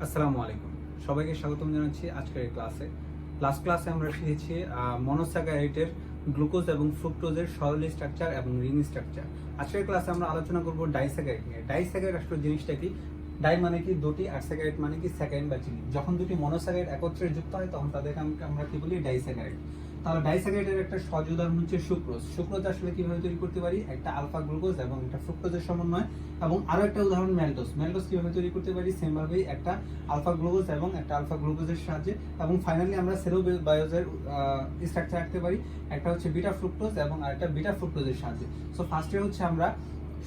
আসসালামু আলাইকুম, সবাইকে স্বাগতম জানাচ্ছি আজকের এই ক্লাসে। লাস্ট ক্লাসে আমরা শিখেছি মনোস্যাকারাইডের গ্লুকোজ এবং ফ্রুক্টোজের সরল স্ট্রাকচার এবং রিং স্ট্রাকচার। আজকের ক্লাসে আমরা আলোচনা করব ডাইস্যাকারাইড নিয়ে। ডাইস্যাকারাইড আসলে জিনিসটা কি? ডাই মানে কি দুটি, আর স্যাকারাইড মানে কি স্যাকারাইড বা চিনি। যখন দুটি মনোস্যাকারাইড একত্রে যুক্ত হয় তখন তাদেরকে আমরা কি বলি? ডাইস্যাকারাইড। তাহলে ডাইস্যাকারাইডের একটা সহজ উদাহরণ হচ্ছে সুক্রোজ। সুক্রোজ আসলে কিভাবে তৈরি করতে পারি? একটা আলফা গ্লুকোজ এবং একটা ফ্রুক্টোজের সমন্বয়। এবং আরো একটা উদাহরণ ম্যালটোজ। ম্যালটোজ কিভাবে তৈরি করতে পারি? সেম ভাবেই একটা আলফা গ্লুকোজ এবং একটা আলফা গ্লুকোজের সাহায্যে। এবং ফাইনালি আমরা সেরোবায়োজের স্ট্রাকচার রাখতে পারি, একটা হচ্ছে বিটা ফ্রুক্টোজ এবং আরেকটা বিটা ফ্রুক্টোজের সাহায্যে। সো ফার্স্টে হচ্ছে আমরা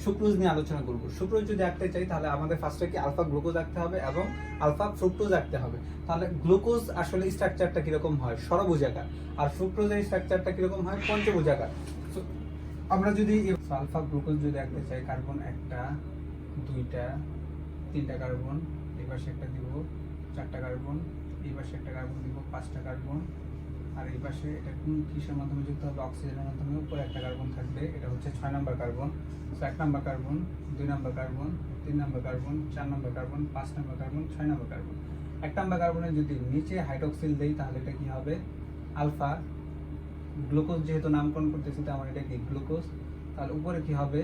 সুক্রোজ নিয়ে আলোচনা করব। সুক্রোজ যদি আঁকতে চাই তাহলে আমাদের ফার্স্টে কি আলফা গ্লুকোজ আঁকতে হবে এবং আলফা ফ্রুক্টোজ আঁকতে হবে। তাহলে গ্লুকোজ আসলে স্ট্রাকচারটা কিরকম হয়? ষড়ভুজাকার। আর ফ্রুক্টোজের স্ট্রাকচারটা কিরকম হয়? পঞ্চভুজাকার। আমরা যদি আলফা গ্লুকোজ যদি আঁকতে চাই, কার্বন একটা, দুইটা, তিনটা কার্বন, এই পাশে একটা দিব, চারটা কার্বন, এই পাশে একটা কার্বন দিব, পাঁচটা কার্বন, আর এই পাশে এটা কিসের মাধ্যমে যুক্ত হবে? অক্সিজেনের মাধ্যমে। উপরে একটা কার্বন থাকবে, এটা হচ্ছে 6 number carbon. So 1 number carbon, 2 number carbon, 3 number carbon, 4 number carbon, 5 number carbon, 6 number carbon. 1 number কার্বনে যদি নিচে হাইড্রোক্সিল দেই তাহলে এটা কি হবে? Alpha glucose. যেহেতু নামকরণ করতেছি তো আমার এটা কি গ্লুকোজ। তাহলে উপরে কি হবে?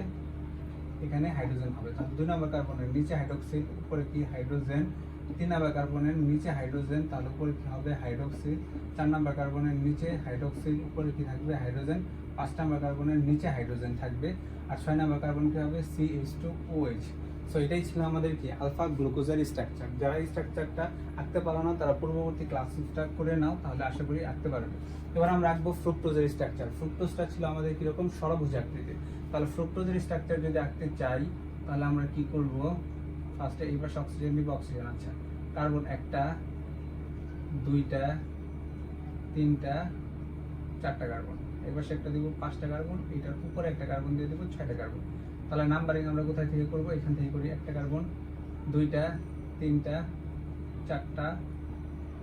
এখানে হাইড্রোজেন হবে। তাহলে 2 নাম্বার কার্বনের নিচে হাইড্রোক্সিল, উপরে কি হাইড্রোজেন। 3 নাম্বার কার্বনের নিচে হাইড্রোজেন, তাহলে উপরে কি হবে? হাইড্রোক্সিল। 4 নাম্বার কার্বনের নিচে হাইড্রোক্সিল, উপরে কি থাকবে? হাইড্রোজেন। 5 নাম্বার কার্বনের নিচে হাইড্রোজেন থাকবে। আর 6 নাম্বার কার্বন কি হবে? CH2OH। সো এটাই ছিল আমাদের কি আলফা গ্লুকোজের স্ট্রাকচার। যারা এই স্ট্রাকচারটা আঁকতে পারো না তারা পূর্ববর্তী ক্লাসটা করে নাও, তাহলে আশা করি আঁকতে পারবে। এবার আমরা আঁকবো ফ্রুক্টোজের স্ট্রাকচার। ফ্রুক্টোজটা ছিল আমাদের কিরকম? ষড়ভুজ আকৃতির। তাহলে ফ্রুক্টোজের স্ট্রাকচার যদি আঁকতে চাই তাহলে আমরা কি করব? ফার্স্টে এই পাশে অক্সিজেন দিব, অক্সিজেন। আচ্ছা, কার্বন একটা, দুইটা, তিনটা, চারটা কার্বন, এই পাশে একটা দিব, 5টা কার্বন, এটার উপরে একটা কার্বন দিয়ে দেবো, 6টা কার্বন। তাহলে নাম্বারিং আমরা কোথায় থেকে করব? এখান থেকে করি। একটা কার্বন, দুইটা, তিনটা, চারটা,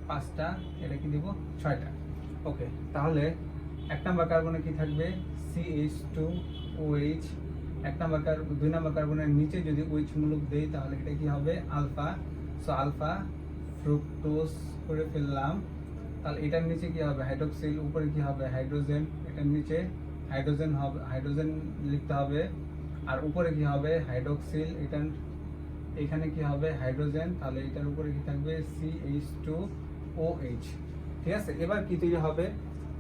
5টা, এটা কি দিব? 6টা। ওকে, তাহলে 1 নাম্বার কার্বনে কি থাকবে? CH2OH। 2 নাম্বার কার্বনের নিচে যদি OH মূলক দেই তাহলে এটা কি হবে? আলফা। সো আলফা ফ্রুক্টোজ করে ফেললাম। তাহলে এটার নিচে কি হবে? হাইড্রোক্সিল। উপরে কি হবে? হাইড্রোজেন। এটার নিচে হাইড্রোজেন হবে, হাইড্রোজেন লিখতে হবে। আর উপরে কি হবে? হাইড্রোক্সিল। এটার এখানে কি হবে? হাইড্রোজেন। তাহলে এটার উপরে কি থাকবে? CH2OH। ঠিক আছে, এবার কি তৈরি হবে?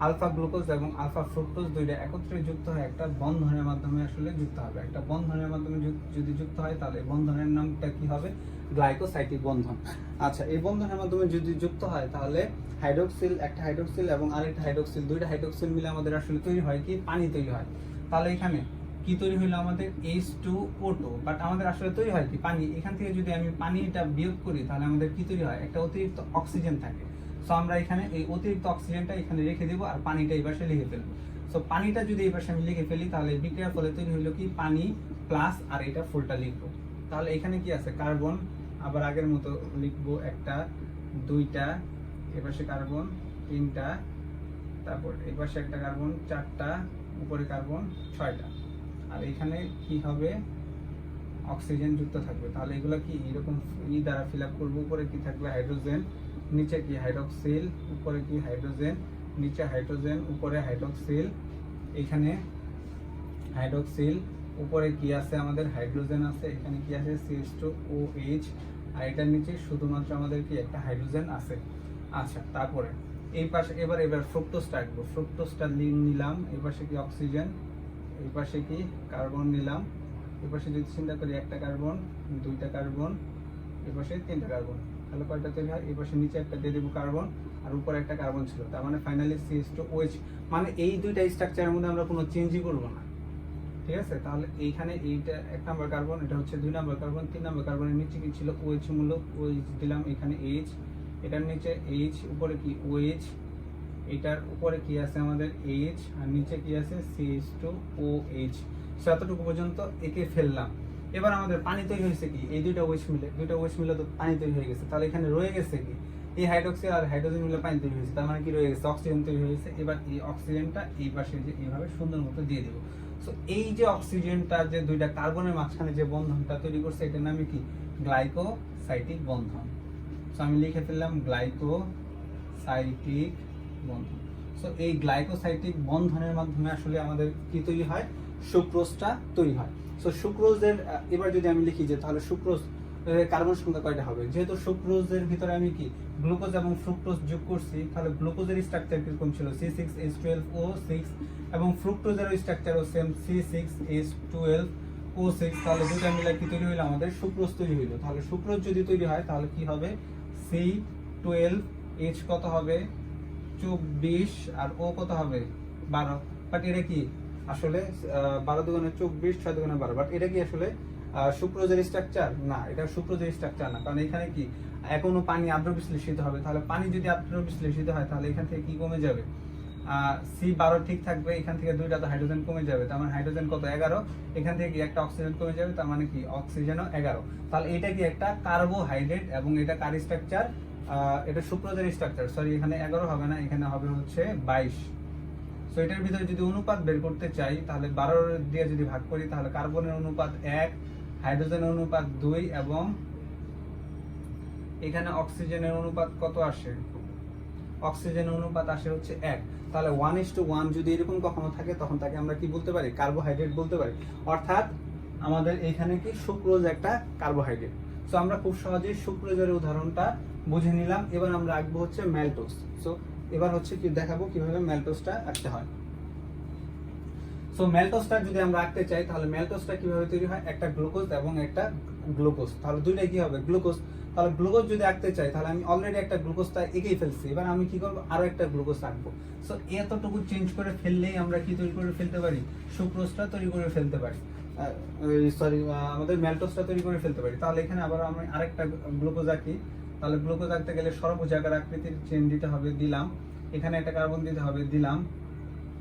আলফা গ্লুকোজ এবং আলফা ফ্রুক্টোজ দুইটা একত্রে যুক্ত হয় একটা বন্ধনের মাধ্যমে আসলে যুক্ত হবে। একটা বন্ধনের মাধ্যমে যদি যুক্ত হয় তাহলে এই বন্ধনের নামটা কি হবে? গ্লাইকোসাইটিক বন্ধন। আচ্ছা, এই বন্ধনের মাধ্যমে যদি যুক্ত হয় তাহলে হাইড্রোক্সিল, একটা হাইড্রোক্সিল এবং আরেকটা হাইড্রোক্সিল, দুইটা হাইড্রোক্সিল মিলে আমাদের আসলে তৈরি হয় কি? পানি তৈরি হয়। তাহলে এখানে কি তৈরি হলো? আমাদের H2O2, বাট আমাদের আসলে তৈরি হয় কি? পানি। এখান থেকে যদি আমি পানিটা বিয়োগ করি তাহলে আমাদের কি তৈরি হয়? একটা অতিরিক্ত অক্সিজেন থাকে। সো আমরা এখানে এই অতিরিক্ত অক্সিজেনটা এখানে রেখে দেবো আর পানিটা এই পাশে লিখে ফেলবো। সো পানিটা যদি এই পাশে আমি লিখে ফেলি তাহলে বিক্রিয়ার ফলে তৈরি হলো কি? পানি প্লাস, আর এটা ফুলটা লিখবো। তাহলে এখানে কি আছে? কার্বন। আবার আগের মতো লিখবো, একটা, দুইটা, এ পাশে কার্বন, তিনটা, তারপর এই পাশে একটা কার্বন, চারটা, উপরে কার্বন, 6টা। আর এখানে কি হবে? অক্সিজেন যুক্ত থাকবে। তাহলে এগুলো কি এরকম দ্বারা ফিল আপ করবো। উপরে কি থাকবে? হাইড্রোজেন, নিচে কি? হাইড্রোক্সিল, উপরে কি? হাইড্রোজেন, নিচে হাইড্রোজেন, উপরে হাইড্রোক্সিল, এখানে হাইড্রোক্সিল, উপরে কি আছে? আমাদের হাইড্রোজেন আছে, এখানে কি আছে? CH2OH। আর এটার নিচে শুধুমাত্র আমাদের কি? একটা হাইড্রোজেন আছে। আচ্ছা, তারপরে এই পাশে এবার ফ্রুক্টোজটা আঁকবো। ফ্রুক্টোজটা নিলাম, এই পাশে কি? অক্সিজেন, এই পাশে কি? কার্বন নিলাম। এই পাশে যদি চিন্তা করি, একটা কার্বন, দুইটা কার্বন, এই পাশে 3টা কার্বন। তাহলে কয়টা তৈরি হয়? এই পাশে নিচে একটা দিয়ে দেবো কার্বন, আর উপরে একটা কার্বন ছিল। তার মানে ফাইনালি CH2OH। মানে এই দুইটা স্ট্রাকচারের মধ্যে আমরা কোনো চেঞ্জই করবো না। ঠিক আছে, তাহলে এইখানে এইটা 1 নাম্বার কার্বন, এটা হচ্ছে 2 নাম্বার কার্বন, 3 নাম্বার কার্বনের নিচে কি ছিল? OH মূলক, OH দিলাম, এখানে H, এটার নিচে H, উপরে কি? OH, এটার উপরে কি আছে? আমাদের H, আর নিচে কি আছে? CH2OH। এতটুকু পর্যন্ত একে ফেললাম। এবার আমাদের পানি তৈরি হয়েছে কি? এই দুইটা OH মিলে তো পানি তৈরি হয়ে গেছে। তাহলে এখানে রয়ে গেছে কি? এই হাইড্রোক্সিল আর হাইড্রোজেন মিলে পানি তৈরি হয়েছে। তার মানে কি রয়ে গেছে? অক্সিজেন তৈরি হয়েছে। এবার এই অক্সিজেনটা এই পাশে যে এইভাবে সুন্দর মতো দিয়ে দেবো। সো এই যে অক্সিজেনটা যে দুইটা কার্বনের মাঝখানে যে বন্ধনটা তৈরি করছে এটার নামে কি? গ্লাইকোসাইটিক বন্ধন। সো আমি লিখে ফেললাম গ্লাইকোসাইটিক বন্ধন। সো এই গ্লাইকোসাইটিক বন্ধনের মাধ্যমে আসলে আমাদের কি তৈরি হয়, সুক্রোজটা তৈরি হয়। সো সুক্রোজের এবার যদি আমি লিখি যে তাহলে সুক্রোজ কার্বন সংখ্যা কয়টা হবে, যেহেতু সুক্রোজের ভিতরে আমি কি গ্লুকোজ এবং ফ্রুক্টোজ যোগ করছি, তাহলে গ্লুকোজের স্ট্রাকচার কিরকম ছিল C6H12O6 এবং ফ্রুক্টোজের স্ট্রাকচারও সেম C6H12O6। তাহলে দুটো মিলে কি তৈরি হইলো, আমাদের সুক্রোজ তৈরি হইলো। তাহলে সুক্রোজ যদি তৈরি হয় তাহলে কি হবে, C12H কত হবে 24 আর ও কত হবে 12। বাট এটা কি আসলে 12 দুগুণে 24, 6 দুগুণে 12, বাট এটা কি আসলে সুক্রোজের স্ট্রাকচার না, এটা সুক্রোজের স্ট্রাকচার না, কারণ এখানে কি এখনো পানি আদ্র বিশ্লেষিত হবে। তাহলে পানি যদি আদ্র বিশ্লেষিত হয় তাহলে এখান থেকে কি কমে যাবে, C12 ঠিক থাকবে, এখান থেকে দুইটা তো হাইড্রোজেন কমে যাবে, তার মানে হাইড্রোজেন কত 11, এখান থেকে কি একটা অক্সিজেন কমে যাবে, তার মানে কি অক্সিজেনও 11। তাহলে এটা কি একটা কার্বোহাইড্রেট এবং এটা কার স্ট্রাকচার, এটা সুক্রোজের স্ট্রাকচার, সরি এখানে 11 হবে না, এখানে হবে হচ্ছে 22। সো এটার ভিতরে যদি অনুপাত বের করতে চাই তাহলে 12 দিয়ে যদি ভাগ করি তাহলে কার্বনের অনুপাত 1, হাইড্রোজেনের অনুপাত 2 এবং এখানে অক্সিজেনের অনুপাত কত আসে, অক্সিজেনের অনুপাত আসে হচ্ছে 1। তাহলে 1:1 যদি এরকম কখনো থাকে তখন তাকে আমরা কি বলতে পারি, কার্বোহাইড্রেট বলতে পারি। অর্থাৎ আমাদের এখানে কি সুক্রোজ একটা কার্বোহাইড্রেট। সো আমরা খুব সহজেই সুক্রোজের উদাহরণটা বুঝে নিলাম। এবার আমরা আঁকবো হচ্ছে ম্যালটোজ। সো এবার হচ্ছে কি দেখাবো কিভাবে ম্যালটোজটা আঁকতে হয়। সো ম্যালটোজটা যদি আমরা আঁকতে চাই তাহলে ম্যালটোজটা কিভাবে তৈরি হয়, একটা গ্লুকোজ এবং একটা গ্লুকোজ, তাহলে দুইটাই কি হবে গ্লুকোজ। তাহলে গ্লুকোজ যদি আঁকতে চাই তাহলে আমি অলরেডি একটা গ্লুকোজটা এঁকেই ফেলছি, এবার আমি কি করবো আরো একটা গ্লুকোজ আঁকবো। সো এতটুকু চেঞ্জ করে ফেললেই আমরা কি তৈরি করে ফেলতে পারি, সুক্রোজটা তৈরি করে ফেলতে পারি, সরি আমাদের ম্যালটোজটা তৈরি করে ফেলতে পারি। তাহলে এখানে আবার আমি আরেকটা গ্লুকোজ আঁকি। তাহলে গ্লুকোজ আঁকতে গেলে সর্বজাকার আকৃতির চেন দিতে হবে, দিলাম, এখানে একটা কার্বন দিতে হবে, দিলাম,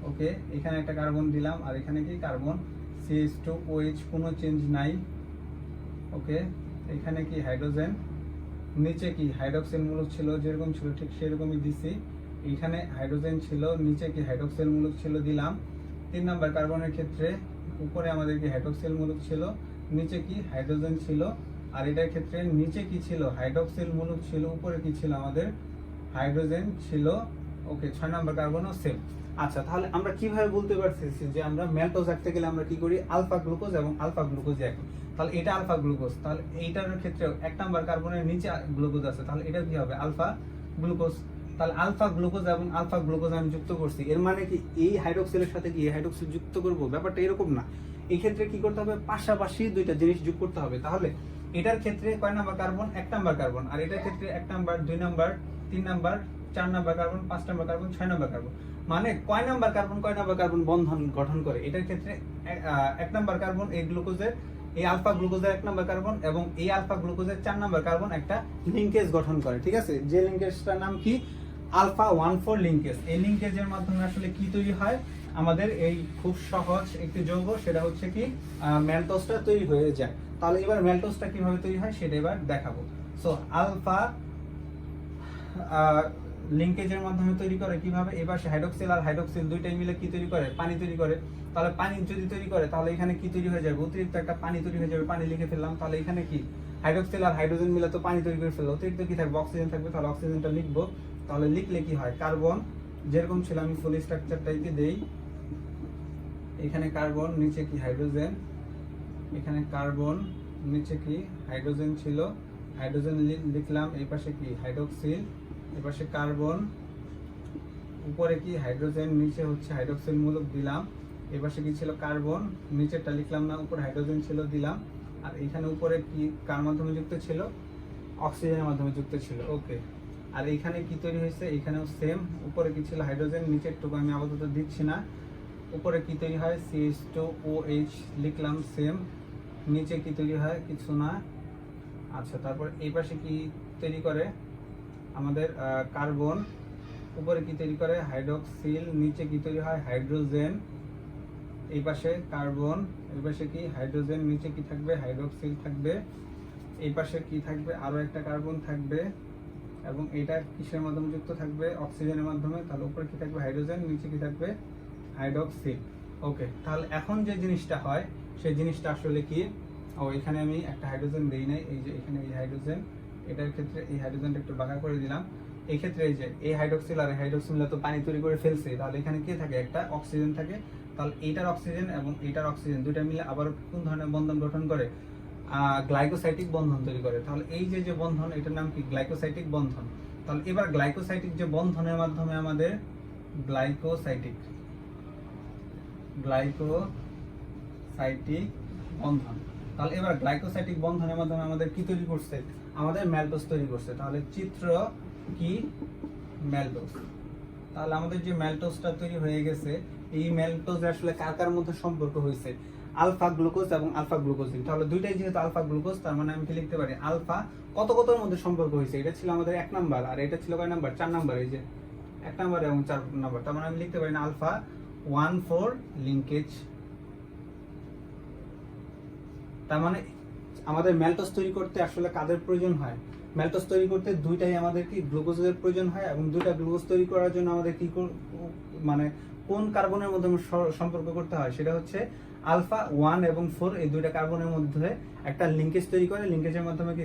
ওকে, এখানে একটা কার্বন দিলাম, আর এখানে কি কার্বন CH2OH, কোনো চেঞ্জ নাই, ওকে, এখানে কি হাইড্রোজেন, নিচে কি হাইড্রক্সিল মূলক ছিল যেরকম ছিল ঠিক সেরকমই দিছি, এখানে হাইড্রোজেন ছিল, নিচে কি হাইড্রক্সিল মূলক ছিল দিলাম। 3 নাম্বার কার্বনের ক্ষেত্রে উপরে আমাদের কি হাইড্রক্সিল মূলক ছিল, নিচে কি হাইড্রোজেন ছিল, আর এটার ক্ষেত্রে নিচে কি ছিল হাইড্রক্সিল মূলক ছিল, উপরে কি ছিল আমাদের হাইড্রোজেন ছিল, ওকে। 6 নাম্বার কার্বনও সেম। আচ্ছা, তাহলে আমরা কিভাবে বলতে পারতেছি যে আমরা ম্যালটোজ আঁকতে গেলে আমরা কি করি, আলফা গ্লুকোজ এবং আলফা গ্লুকোজ আঁকি। তাহলে এটা আলফা গ্লুকোজ, তাহলে এইটার ক্ষেত্রে 1 নাম্বার কার্বনের নিচে গ্লুকোজ আছে, তাহলে এটা কি হবে আলফা গ্লুকোজ। তাহলে আলফা গ্লুকোজ এবং আলফা গ্লুকোজ আমি যুক্ত করছি, এর মানে কি এই হাইড্রক্সিলের সাথে কি হাইড্রক্সিল যুক্ত করব, ব্যাপারটা এরকম না। এই ক্ষেত্রে কি করতে হবে, পাশাপাশি দুইটা জিনিস যোগ করতে হবে। তাহলে এটার ক্ষেত্রে কয় নাম্বার কার্বন, 1 নাম্বার কার্বন, আর এটার ক্ষেত্রে 1 number, 2 number, 3 number, 4 number carbon, 5 number carbon, 6 number carbon. মানে কয় নাম্বার কার্বন বন্ধন গঠন করে, এটার ক্ষেত্রে 1 নাম্বার কার্বন এই গ্লুকোজের, এই আলফা গ্লুকোজের 1 নাম্বার কার্বন এবং এই আলফা গ্লুকোজের 4 নাম্বার কার্বন একটা লিংকেজ গঠন করে, ঠিক আছে। যে লিংকেজটার নাম কি, আলফা 1,4 লিংকেজ। এই লিংকেজের মাধ্যমে আসলে কি তৈরি হয়, আমাদের এই খুব সহজ একটি যৌগ, সেটা হচ্ছে কি ম্যালটোজটা তৈরি হয়ে যায়। তাহলে এবার ম্যালটোজটা কিভাবে তৈরি হয় সেটা এবার দেখাবো। সো আলফা লিংকেজের মাধ্যমে তৈরি করে কিভাবে, এবার হাইড্রক্সিল আর হাইড্রক্সিল দুইটাই মিলে কি তৈরি করে, পানি তৈরি করে। তাহলে পানি যদি তৈরি করে তাহলে এখানে কি তৈরি হয়ে যাবে, অতিরিক্ত একটা পানি তৈরি হয়ে যাবে, পানি লিখে ফেললাম। তাহলে এখানে কি হাইড্রক্সিল আর হাইড্রোজেন মিলে তো পানি তৈরি করে ফেললো, অতিরিক্ত কি থাকবে অক্সিজেন থাকবে, তাহলে অক্সিজেনটা লিখবো। তাহলে লিখলে কি হয়, কার্বন যেরকম ছিল আমি ফুল স্ট্রাকচারটাকে দেই, এখানে কার্বন, নিচে কি হাইড্রোজেন, এখানে কার্বন, নিচে কি হাইড্রোজেন ছিল, হাইড্রোজেন লিখলাম, এই পাশে কি হাইড্রক্সিল, এই পাশে কার্বন, উপরে কি হাইড্রোজেন, নিচে হচ্ছে হাইড্রক্সিল মূলক দিলাম, এই পাশে কি ছিল কার্বন, নিচেরটা লিখলাম না, উপরে হাইড্রোজেন ছিল দিলাম, আর এখানে উপরে কি কার মাধ্যমে যুক্ত ছিল, অক্সিজেনের মাধ্যমে যুক্ত ছিল, ওকে। আর এইখানে কি তৈরি হয়েছে, এখানেও সেম, উপরে কি ছিল হাইড্রোজেন, নিচেরটুকু আমি আপাতত দিচ্ছি না, উপরে কি তৈরি হয় CH2OH লিখলাম সেম, নিচে কি তৈরি হয় কিছু না। আচ্ছা, তারপর এই পাশে কি তৈরি করে আমাদের কার্বন, উপরে কি তৈরি করে হাইড্রক্সিল, নিচে কি তৈরি হয় হাইড্রোজেন, এই পাশে কার্বন, এই পাশে কি হাইড্রোজেন, নিচে কি থাকবে হাইড্রক্সিল থাকবে, এই পাশে কি থাকবে আরো একটা কার্বন থাকবে, এবং এটা কিসের মাধ্যমে যুক্ত থাকবে অক্সিজেনের মাধ্যমে। তাহলে উপরে কি থাকবে হাইড্রোজেন, নিচে কি থাকবে হাইড্রক্সিল, ওকে। তাহলে এখন যে জিনিসটা হয় সেই জিনিসটা আসলে কি, ও এখানে আমি একটা হাইড্রোজেন দেই নাই, এই যে এখানে এই হাইড্রোজেন, এটার ক্ষেত্রে এই হাইড্রোজেনটা একটু বাঁকা করে দিলাম। এই ক্ষেত্রে এই যে এই হাইড্রোক্সিল আর হাইড্রোক্সিল মিলে তো পানি তৈরি করে ফেলছে, তাহলে এখানে কি থাকে, একটা অক্সিজেন থাকে। তাহলে এইটার অক্সিজেন এবং এইটার অক্সিজেন দুইটা মিলে আবার কোন ধরনের বন্ধন গঠন করে, গ্লাইকোসাইটিক বন্ধন তৈরি করে। তাহলে এই যে যে বন্ধন, এটার নাম কি, গ্লাইকোসাইটিক বন্ধন। তাহলে এবার গ্লাইকোসাইটিক যে বন্ধনের মাধ্যমে আমাদের গ্লাইকোসাইটিক বন্ধন, তাহলে এবার গ্লাইকোসাইটিক বন্ধনের মাধ্যমে আমাদের কি তৈরি করছে, আমাদের ম্যালটোজ তৈরি করছে। তাহলে চিত্র কি, ম্যালটোজ। তাহলে আমাদের যে ম্যালটোজটা তৈরি হয়ে গেছে, এই ম্যালটোজ আসলে কার কার মধ্যে সম্পর্ক হয়েছে, আলফা গ্লুকোজ এবং আলফা গ্লুকোজিন। তাহলে দুইটাই যেহেতু আলফা গ্লুকোজ, তার মানে আমি কি লিখতে পারি, আলফা কত কতর মধ্যে সম্পর্ক হয়েছে, এটা ছিল আমাদের 1 নাম্বার আর এটা ছিল কয় নাম্বার, 4 নাম্বার। এই যে 1 নাম্বার এবং 4 নাম্বার, তার মানে আমি লিখতে পারি না আলফা 1,4 লিঙ্কেজ। তার মানে আমাদের ম্যালটোজ তৈরি করতে আসলে কাদের প্রয়োজন হয়, ম্যালটোজ তৈরি করতে দুইটাই আমাদের কি গ্লুকোজের প্রয়োজন হয়, এবং দুইটা গ্লুকোজ তৈরি করার জন্য আমাদের কি মানে কোন কার্বনের মধ্যে সম্পর্ক করতে হয়, সেটা হচ্ছে আলফা 1 এবং 4 এই দুইটা কার্বনের মধ্যে একটা লিঙ্কেজ তৈরি করে। লিঙ্কেজের মাধ্যমে কি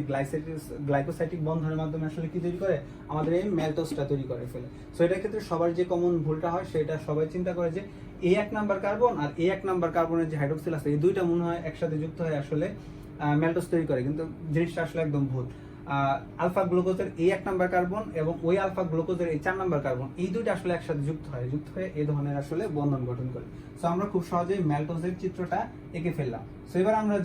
গ্লাইকোসাইটিক বন্ধনের মাধ্যমে আসলে কি তৈরি করে, আমাদের এই ম্যালটোজটা তৈরি করে ফেলে। সো এটার ক্ষেত্রে সবার যে কমন ভুলটা হয়, সেটা সবাই চিন্তা করে যে এই 1 নাম্বার কার্বন আর এই 1 নাম্বার কার্বনের যে হাইড্রোক্সিল আছে, এই দুইটা মনে হয় একসাথে যুক্ত হয়ে আসলে ম্যালটোজ তৈরি করে, কিন্তু জিনিসটা আসলে একদম ভুল। আলফা গ্লুকোজের এই 1 নাম্বার কার্বন এবং ওই আলফা গ্লুকোজের এই 4 নাম্বার কার্বন, এই দুইটা আসলে একসাথে যুক্ত হয়ে এই ধরনের আসলে বন্ধন গঠন করে। সো আমরা খুব সহজেই ম্যালটোজের চিত্রটা এঁকে ফেললাম। সো এবার আমরা